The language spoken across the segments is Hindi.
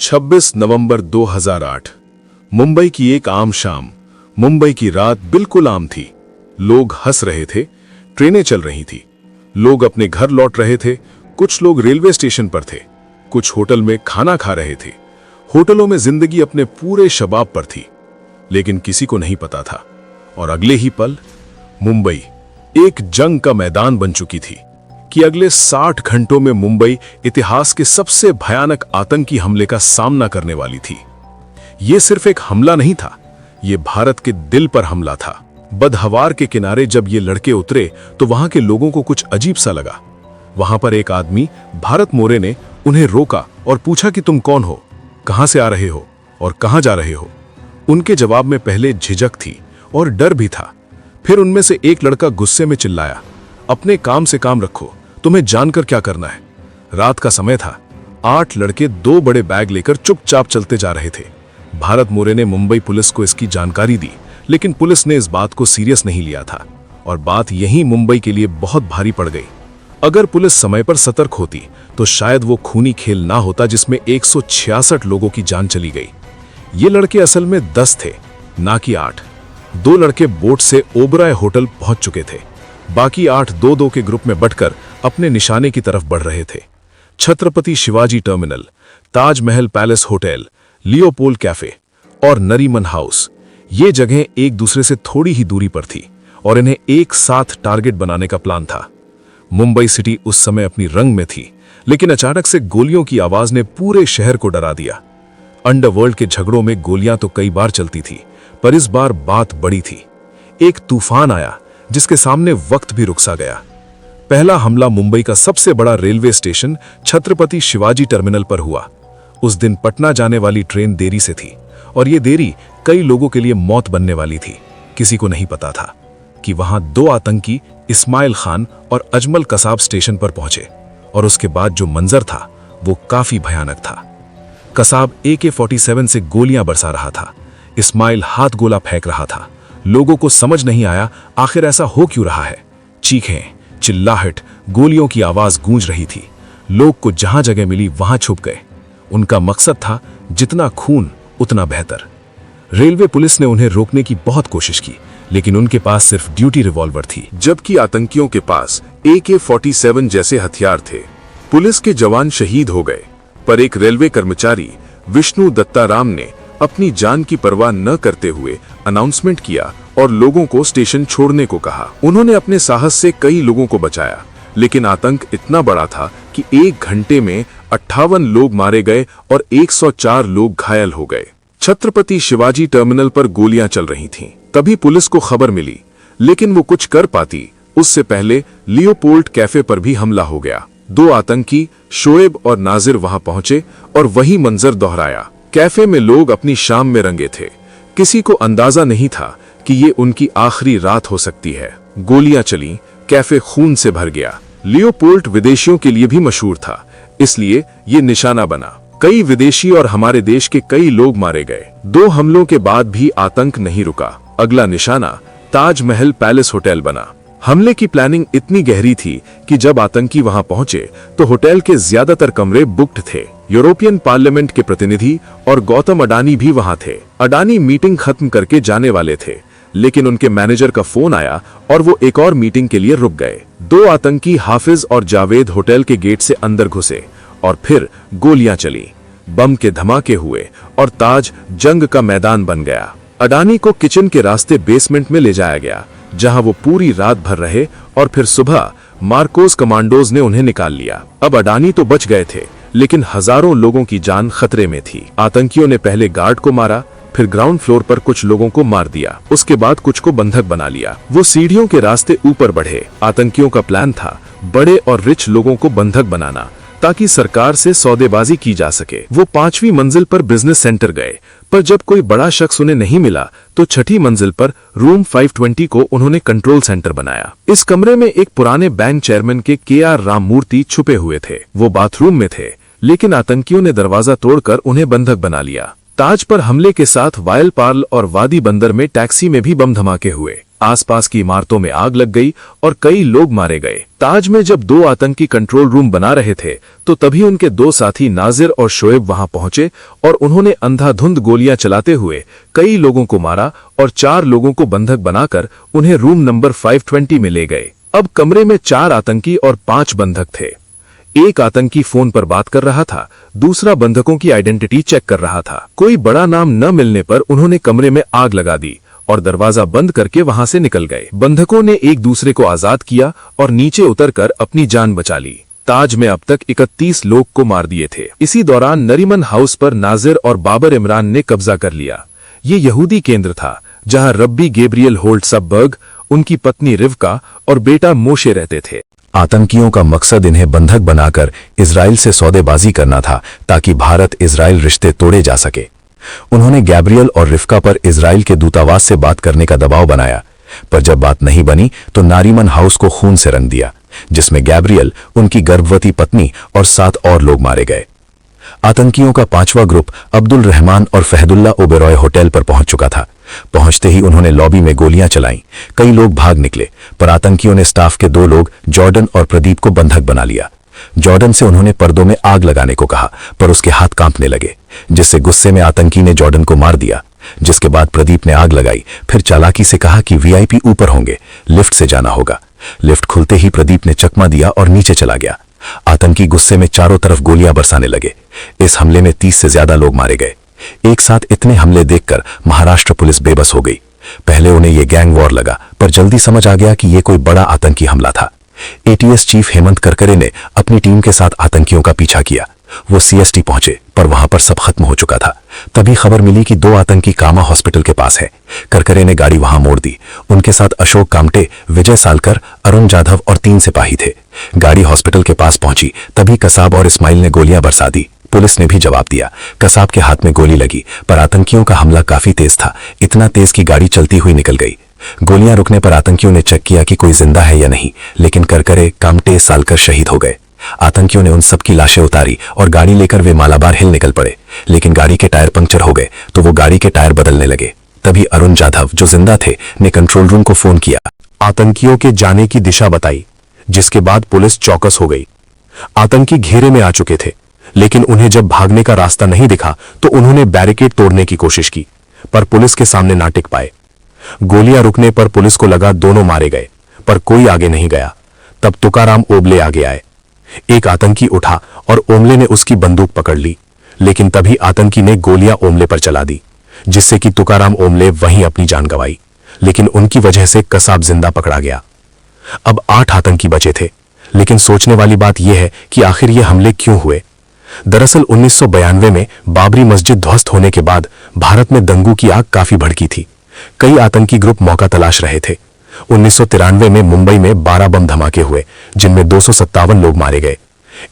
26 नवंबर 2008 मुंबई की एक आम शाम। मुंबई की रात बिल्कुल आम थी। लोग हंस रहे थे, ट्रेनें चल रही थी, लोग अपने घर लौट रहे थे, कुछ लोग रेलवे स्टेशन पर थे, कुछ होटल में खाना खा रहे थे। होटलों में जिंदगी अपने पूरे शबाब पर थी, लेकिन किसी को नहीं पता था। और अगले ही पल मुंबई एक जंग का मैदान बन चुकी थी कि अगले 60 घंटों में मुंबई इतिहास के सबसे भयानक आतंकी हमले का सामना करने वाली थी। यह सिर्फ एक हमला नहीं था, यह भारत के दिल पर हमला था। बदहवार के किनारे जब ये लड़के उतरे तो वहां के लोगों को कुछ अजीब सा लगा। वहां पर एक आदमी भारत मोरे ने उन्हें रोका और पूछा कि तुम कौन हो, कहां से आ रहे हो और कहां जा रहे हो। उनके जवाब में पहले झिझक थी और डर भी था। फिर उनमें से एक लड़का गुस्से में चिल्लाया, अपने काम से काम रखो, तुम्हें जानकर क्या करना है। रात का समय था। 8 लड़के 2 बड़े बैग लेकर चुपचाप चलते जा रहे थे। भारत मोरे ने मुंबई पुलिस को इसकी जानकारी दी, लेकिन पुलिस ने इस बात को सीरियस नहीं लिया था और बात यही मुंबई के लिए बहुत भारी पड़ गई। अगर पुलिस समय पर सतर्क होती तो शायद वो खूनी खेल ना होता जिसमें 166 लोगों की जान चली गई। ये लड़के असल में 10 थे, ना कि 8। 2 लड़के बोट से ओबराय होटल पहुंच चुके थे। बाकी 8 2-2 के ग्रुप में बंटकर अपने निशाने की तरफ बढ़ रहे थे। Chhatrapati Shivaji terminal, Taj Mahal palace hotel, Leopold cafe और नरीमन हाउस, ये जगहें एक दूसरे से थोड़ी ही दूरी पर थी और इन्हें एक साथ टारगेट बनाने का प्लान था। मुंबई सिटी उस समय अपनी रंग में थी, लेकिन अचानक से गोलियों की आवाज ने पूरे शहर को डरा दिया। अंडरवर्ल्ड के झगड़ों में गोलियां तो कई बार चलती थी, पर इस बार बात बड़ी थी। एक तूफान आया जिसके सामने वक्त भी रुक सा गया। पहला हमला मुंबई का सबसे बड़ा railway station Chhatrapati Shivaji terminal पर हुआ। उस दिन पटना जाने वाली ट्रेन देरी से थी और यह देरी कई लोगों के लिए मौत बनने वाली थी। किसी को नहीं पता था कि वहां 2 आतंकी इस्माइल खान और अजमल कसाब स्टेशन पर पहुंचे और उसके बाद जो मंजर था वो काफी भयानक था। कसाब AK-47 से गोलियां बरसा रहा था, इस्माइल हाथ गोला फेंक रहा था। लोगों को समझ नहीं आया आखिर ऐसा हो क्यों रहा है। चीखें, चिल्लाहट, गोलियों की आवाज गूंज रही थी। लोग को जहां जगह मिली वहां छुप गए। उनका मकसद था जितना खून उतना बेहतर। रेलवे पुलिस ने उन्हें रोकने की बहुत कोशिश की, लेकिन उनके पास सिर्फ ड्यूटी रिवॉल्वर थी, जबकि आतंकियों के पास AK-47 जैसे हथियार थे। पुलिस के जवान शहीद हो गए, पर एक रेलवे कर्मचारी विष्णु दत्ताराम ने अपनी जान की परवाह न करते हुए अनाउंसमेंट किया और लोगों को स्टेशन छोड़ने को कहा। उन्होंने अपने साहस से कई लोगों को बचाया, लेकिन आतंक इतना बड़ा था कि 1 घंटे में 58 लोग मारे गए और 104 लोग घायल हो गए। छत्रपति शिवाजी टर्मिनल पर गोलियां चल रही थीं। तभी पुलिस को खबर मिली, लेकिन वो कुछ कर पाती उससे पहले लियोपोल्ड कैफे पर भी हमला हो गया। 2 आतंकी शोएब और नाजिर वहां पहुंचे और वही मंजर दोहराया। कैफे में लोग अपनी शाम में रंगे थे। किसी को अंदाजा नहीं था कि ये उनकी आखिरी रात हो सकती है। गोलियां चली, कैफे खून से भर गया। लियोपोल्ड विदेशियों के लिए भी मशहूर था, इसलिए ये निशाना बना। कई विदेशी और हमारे देश के कई लोग मारे गए। 2 हमलों के बाद भी आतंक नहीं रुका। अगला निशाना ताजमहल पैलेस होटल बना। हमले की प्लानिंग इतनी गहरी थी कि जब आतंकी वहां पहुंचे तो होटल के ज्यादातर कमरे बुक्ड थे। यूरोपियन पार्लियामेंट के प्रतिनिधि और गौतम अडानी भी वहां थे। अडानी मीटिंग खत्म करके जाने वाले थे, लेकिन उनके मैनेजर का फोन आया और वो एक और मीटिंग के लिए रुक गए। 2 आतंकी हाफिज और जावेद होटल के गेट से अंदर घुसे और फिर गोलियां चली। बम के धमाके हुए और ताज जंग का मैदान बन गया। अडानी को किचन के रास्ते बेसमेंट में ले जाया गया, जहां वो पूरी रात भर रहे और फिर सुबह मार्कोस कमांडोज ने उन्हें निकाल लिया। अब अडानी तो बच गए थे, लेकिन हजारों लोगों की जान खतरे में थी। आतंकियों ने पहले गार्ड को मारा, फिर ग्राउंड फ्लोर पर कुछ लोगों को मार दिया, उसके बाद कुछ को बंधक बना लिया। वो सीढ़ियों के रास्ते ऊपर बढ़े। आतंकियों का प्लान था बड़े और रिच लोगों को बंधक बनाना, ताकि सरकार से सौदेबाजी की जा सके। वो 5वीं मंजिल पर बिजनेस सेंटर गए, पर जब कोई बड़ा शख्स उन्हें नहीं मिला तो 6ठी मंजिल पर रूम 520 को उन्होंने कंट्रोल सेंटर बनाया। इस कमरे में एक पुराने बैंक चेयरमैन के KR राममूर्ति छुपे हुए थे। वो बाथरूम में थे, लेकिन आतंकियों ने दरवाजा तोड़कर उन्हें बंधक बना लिया। ताज पर हमले के साथ वायल पार्ल और वादी बंदर में टैक्सी में भी बम धमाके हुए। आसपास की इमारतों में आग लग गई और कई लोग मारे गए। ताज में जब 2 आतंकी कंट्रोल रूम बना रहे थे तो तभी उनके 2 साथी नाजिर और शोएब वहां पहुंचे और उन्होंने अंधाधुंध गोलियां चलाते हुए कई लोगों को मारा और 4 लोगों को बंधक बनाकर उन्हें रूम नंबर 520 में ले गए। अब कमरे में 4 आतंकी और 5 बंधक थे। एक आतंकी फोन पर बात कर रहा था, दूसरा बंधकों की आइडेंटिटी चेक कर रहा था। कोई बड़ा नाम न मिलने पर उन्होंने कमरे में आग लगा दी और दरवाजा बंद करके वहां से निकल गए। बंधकों ने एक दूसरे को आजाद किया और नीचे उतरकर अपनी जान बचा ली। ताज में अब तक 31 लोग को मार दिए थे। इसी दौरान नरीमन हाउस पर नाजिर और बाबर इमरान ने कब्जा कर लिया। ये यहूदी केंद्र था जहां रब्बी गैब्रियल होल्ट्सबर्ग, उनकी पत्नी रिवका और बेटा मोशे रहते थे। आतंकियों का मकसद इन्हें बंधक बनाकर इजराइल से सौदेबाजी करना था ताकि भारत इजराइल रिश्ते तोड़े जा सके। उन्होंने गैब्रियल और रिवका पर इजराइल के दूतावास से बात करने का दबाव बनाया, पर जब बात नहीं बनी तो नारीमन हाउस को खून से रंग दिया, जिसमें गैब्रियल, उनकी गर्भवती पत्नी और 7 और लोग मारे गए। आतंकियों का 5वां ग्रुप अब्दुल रहमान और फहदुल्ला ओबेरॉय होटल पर पहुंच चुका था। पहुंचते ही उन्होंने लॉबी में गोलियां चलाईं। कई लोग भाग निकले, पर आतंकियों ने स्टाफ के 2 लोग जॉर्डन और प्रदीप को बंधक बना लिया। जॉर्डन से उन्होंने पर्दों में आग लगाने को कहा, पर उसके हाथ कांपने लगे, जिससे गुस्से में आतंकी ने जॉर्डन को मार दिया। जिसके बाद प्रदीप ने आग लगाई, फिर चालाकी से कहा कि वीआईपी ऊपर होंगे, लिफ्ट से जाना होगा। लिफ्ट खुलते ही प्रदीप ने चकमा दिया और नीचे चला गया। आतंकी गुस्से में चारों तरफ गोलियां बरसाने लगे। इस हमले में 30 से ज्यादा लोग मारे गए। एक साथ इतने हमले देखकर महाराष्ट्र पुलिस बेबस हो गई। पहले उन्हें यह गैंग वॉर लगा, पर जल्दी समझ आ गया कि यह कोई बड़ा आतंकी हमला था। एटीएस चीफ हेमंत करकरे ने अपनी टीम के साथ आतंकियों का पीछा किया। वो सीएसटी पहुंचे, पर वहां पर सब खत्म हो चुका था। तभी खबर मिली कि 2 आतंकी कामा हॉस्पिटल के पास है। करकरे ने गाड़ी वहां मोड़ दी। उनके साथ अशोक कामटे, विजय सालकर, अरुण जाधव और 3 सिपाही थे। गाड़ी हॉस्पिटल के पास पहुंची, तभी कसाब और इस्माइल ने गोलियां बरसा दी। पुलिस ने भी जवाब दिया। कसाब के हाथ में गोली लगी, पर आतंकियों का हमला काफी तेज था, इतना तेज कि गाड़ी चलती हुई निकल गई। गोलियां रुकने पर आतंकियों ने चेक किया कि कोई जिंदा है या नहीं, लेकिन करकरे, कामटे, सालकर शहीद हो गए। आतंकियों ने उन सब की लाशें उतारी और गाड़ी लेकर वे मालाबार हिल निकल पड़े, लेकिन गाड़ी के टायर पंक्चर हो गए तो वो गाड़ी के टायर बदलने लगे। तभी अरुण जाधव, जो जिंदा थे, ने कंट्रोल रूम को फोन किया, आतंकियों के जाने की दिशा बताई, जिसके बाद पुलिस चौकस हो गई। आतंकी घेरे में आ चुके थे, लेकिन उन्हें जब भागने का रास्ता नहीं दिखा तो उन्होंने बैरिकेड तोड़ने की कोशिश की, पर पुलिस के सामने ना टिक पाए। गोलियां रुकने पर पुलिस को लगा दोनों मारे गए, पर कोई आगे नहीं गया। तब तुकाराम ओबले आगे आए। एक आतंकी उठा और ओमले ने उसकी बंदूक पकड़ ली, लेकिन तभी आतंकी ने गोलियां ओमले पर चला दी, जिससे कि तुकाराम ओमले वहीं अपनी जान गंवाई, लेकिन उनकी वजह से कसाब जिंदा पकड़ा गया। अब 8 आतंकी बचे थे, लेकिन सोचने वाली बात यह है कि आखिर ये हमले क्यों हुए। दरअसल 1992 में बाबरी मस्जिद ध्वस्त होने के बाद भारत में दंगों की आग काफी भड़की थी। कई आतंकी ग्रुप मौका तलाश रहे थे। 1993 में मुंबई में 12 बम धमाके हुए, जिनमें 257 लोग मारे गए।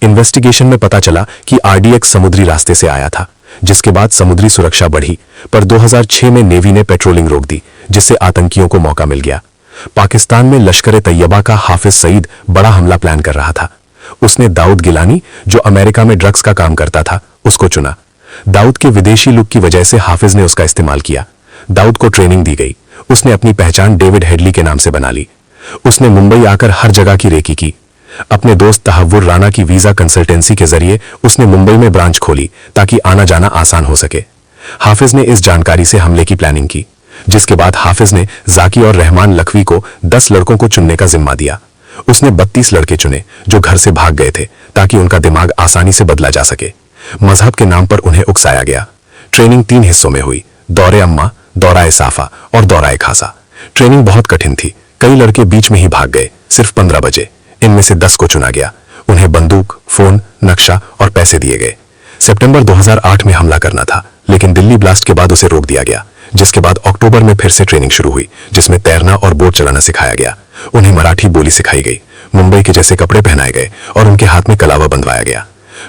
इन्वेस्टिगेशन में पता चला कि आरडीएक्स समुद्री रास्ते से आया था, जिसके बाद समुद्री सुरक्षा बढ़ी, पर 2006 में नेवी ने पेट्रोलिंग रोक दी, जिससे आतंकियों को मौका मिल गया। पाकिस्तान में लश्कर-ए-तैयबा का हाफिज सईद बड़ा हमला प्लान कर रहा था। उसने दाऊद गिलानी, जो अमेरिका में ड्रग्स का काम करता था, उसको चुना। दाऊद के विदेशी लुक की वजह से हाफिज ने उसका इस्तेमाल किया। दाऊद को ट्रेनिंग दी गई। उसने अपनी पहचान डेविड हेडली के नाम से बना ली। उसने मुंबई आकर हर जगह की रेकी की। अपने दोस्त तहव्वुर राणा की वीजा कंसल्टेंसी के जरिए उसने मुंबई में ब्रांच खोली ताकि आना जाना आसान हो सके। हाफिज ने इस जानकारी से हमले की प्लानिंग की, जिसके बाद हाफिज ने जाकी और रहमान लखवी को 10 लड़कों को चुनने का जिम्मा दिया। उसने 32 लड़के चुने जो घर से भाग गए थे, ताकि उनका दिमाग आसानी से बदला जा सके। मजहब के नाम पर उन्हें उकसाया गया। ट्रेनिंग 3 हिस्सों में हुई, दौरे अम्मा, दौराए साफा और दौराए खासा। ट्रेनिंग बहुत कठिन थी। कई लड़के बीच में ही भाग गए। सिर्फ 15 बजे। इनमें से 10 को चुना गया। उन्हें बंदूक, फोन, नक्शा और पैसे दिए गए। सितंबर 2008 में हमला करना था, लेकिन दिल्ली ब्लास्ट के बाद उसे रोक दिया गया, जिसके बाद अक्टूबर में फिर से ट्रेनिंग शुरू हुई, जिसमें तैरना और बोट चलाना सिखाया गया। उन्हें मराठी बोली सिखाई गई, मुंबई के जैसे कपड़े पहनाए गए और उनके हाथ में कलावा बंधवाया गया।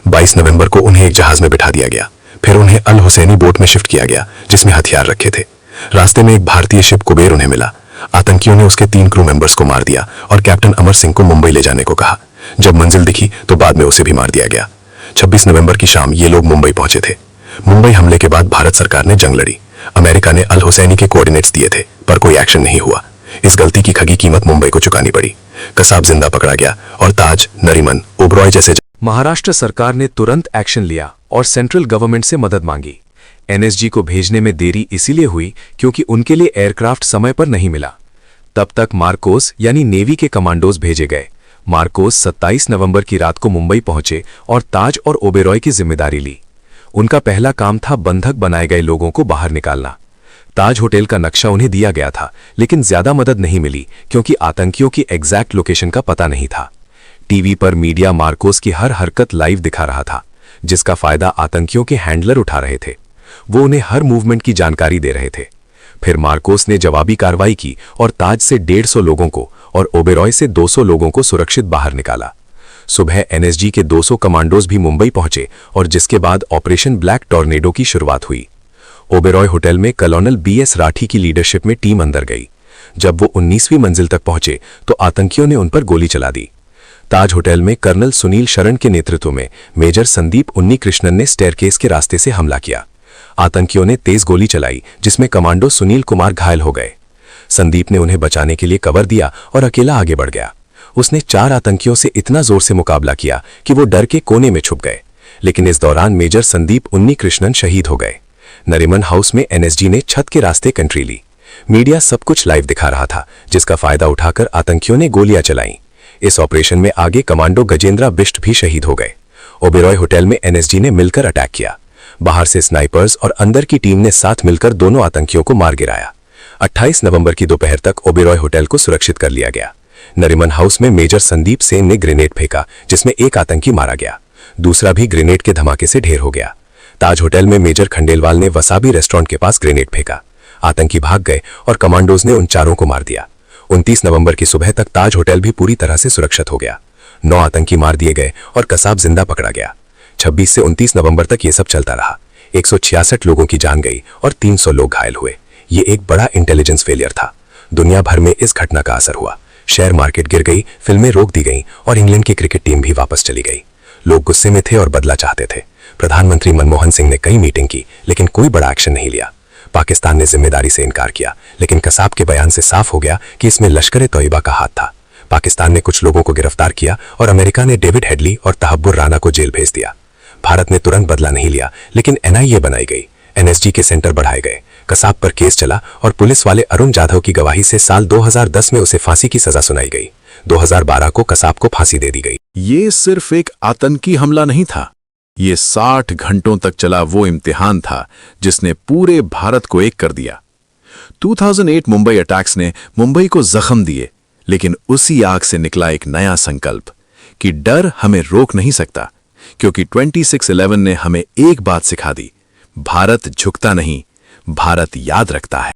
22 नवंबर को उन्हें एक जहाज में बिठा दिया गया। फिर उन्हें अल हुसैनी बोट में शिफ्ट किया गया, जिसमें हथियार रखे थे। रास्ते में एक भारतीय शिप कुबेर उन्हें मिला। आतंकियों ने उसके 3 क्रू मेंबर्स को मार दिया और कैप्टन अमर सिंह को मुंबई ले जाने को कहा। जब मंजिल दिखी तो बाद में उसे भी मार दिया गया। 26 नवंबर की शाम ये लोग मुंबई पहुंचे थे। मुंबई हमले के बाद भारत सरकार ने जंग लड़ी। अमेरिका ने अल हुसैनी के कोऑर्डिनेट्स दिए थे, पर कोई एक्शन नहीं हुआ। इस गलती की खगी कीमत मुंबई को चुकानी पड़ी। कसाब जिंदा पकड़ा गया और ताज, नरीमन, ओबरॉय जैसे महाराष्ट्र सरकार ने तुरंत एक्शन लिया और सेंट्रल गवर्नमेंट से मदद मांगी। एनएसजी को भेजने में देरी इसीलिए हुई क्योंकि उनके लिए एयरक्राफ्ट समय पर नहीं मिला। तब तक मार्कोस यानी नेवी के कमांडोज भेजे गए। मार्कोस 27 नवंबर की रात को मुंबई पहुंचे और ताज और ओबेरॉय की जिम्मेदारी ली। उनका पहला काम था बंधक बनाए गए लोगों को बाहर निकालना। ताज होटल का नक्शा उन्हें दिया गया था, लेकिन ज्यादा मदद नहीं मिली क्योंकि आतंकियों की एग्जैक्ट लोकेशन का पता नहीं था। टीवी पर मीडिया मार्कोस की हर हरकत लाइव दिखा रहा था, जिसका फायदा आतंकियों के हैंडलर उठा रहे थे। वो उन्हें हर मूवमेंट की जानकारी दे रहे थे। फिर मार्कोस ने जवाबी कार्रवाई की और ताज से 150 लोगों को और ओबेरॉय से 200 लोगों को सुरक्षित बाहर निकाला। सुबह एनएसजी के 200 कमांडोज भी मुंबई पहुंचे और जिसके बाद ऑपरेशन ब्लैक टॉर्नेडो की शुरुआत हुई। ओबेरॉय होटल में कलोनल बीएस राठी की लीडरशिप में टीम अंदर गई। जब वो 19वीं मंजिल तक पहुंचे तो आतंकियों ने उन पर गोली चला दी। ताज होटल में कर्नल सुनील शरण के नेतृत्व में मेजर संदीप उन्नीकृष्णन ने स्टेयरकेस के रास्ते से हमला किया। आतंकियों ने तेज गोली चलाई, जिसमें कमांडो सुनील कुमार घायल हो गए। संदीप ने उन्हें बचाने के लिए कवर दिया और अकेला आगे बढ़ गया। उसने 4 आतंकियों से इतना जोर से मुकाबला किया कि वो डर के कोने में छुप गए, लेकिन इस दौरान मेजर संदीप उन्नीकृष्णन शहीद हो गए। नरीमन हाउस में एनएसजी ने छत के रास्ते कंट्री ली। मीडिया सब कुछ लाइव दिखा रहा था, जिसका फायदा उठाकर आतंकियों ने गोलियां चलाईं। इस ऑपरेशन में आगे कमांडो गजेंद्रा बिष्ट भी शहीद हो गए। ओबेरॉय होटल में एनएसजी ने मिलकर अटैक किया। बाहर से स्नाइपर्स और अंदर की टीम ने साथ मिलकर दोनों आतंकियों को मार गिराया। 28 नवंबर की दोपहर तक ओबेरॉय होटल को सुरक्षित कर लिया गया। नरीमन हाउस में मेजर संदीप सेन ने ग्रेनेड फेंका, जिसमें एक आतंकी मारा गया। दूसरा भी ग्रेनेड के धमाके से ढेर हो गया। ताज होटल में मेजर खंडेलवाल ने वसाबी रेस्टोरेंट के पास ग्रेनेड फेंका। आतंकी भाग गए और कमांडोज ने उन चारों को मार दिया। 29 नवंबर की सुबह तक ताज होटल भी पूरी तरह से सुरक्षित हो गया। 9 आतंकी मार दिए गए और कसाब जिंदा पकड़ा गया। 26 से 29 नवंबर तक ये सब चलता रहा। 166 लोगों की जान गई और 300 लोग घायल हुए। ये एक बड़ा इंटेलिजेंस फेलियर था। दुनिया भर में इस घटना का असर हुआ। शेयर मार्केट गिर गई, फिल्में रोक दी गईं और इंग्लैंड की क्रिकेट टीम भी वापस चली गई। लोग गुस्से में थे और बदला चाहते थे। प्रधानमंत्री मनमोहन सिंह ने कई मीटिंग की, लेकिन कोई बड़ा एक्शन नहीं लिया। पाकिस्तान ने जिम्मेदारी से इनकार किया, लेकिन कसाब के बयान से साफ हो गया कि इसमें लश्कर ए तोयबा का हाथ था। पाकिस्तान ने कुछ लोगों को गिरफ्तार किया और अमेरिका ने डेविड हेडली और तहब्बुर राना को जेल भेज दिया। भारत ने तुरंत बदला नहीं लिया, लेकिन एनआईए बनाई गई। एनएसजी के सेंटर बढ़ाए गए। कसाब पर केस चला और पुलिस वाले अरुण जाधव की गवाही से साल 2010 में उसे फांसी की सजा सुनाई गई। 2012 को कसाब को फांसी दे दी गई। ये सिर्फ एक आतंकी हमला नहीं था, ये 60 घंटों तक चला वो इम्तिहान था जिसने पूरे भारत को एक कर दिया। 2008 मुंबई अटैक्स ने मुंबई को जख्म दिए, लेकिन उसी आग से निकला एक नया संकल्प कि डर हमें रोक नहीं सकता, क्योंकि 26/11 ने हमें एक बात सिखा दी, भारत झुकता नहीं, भारत याद रखता है।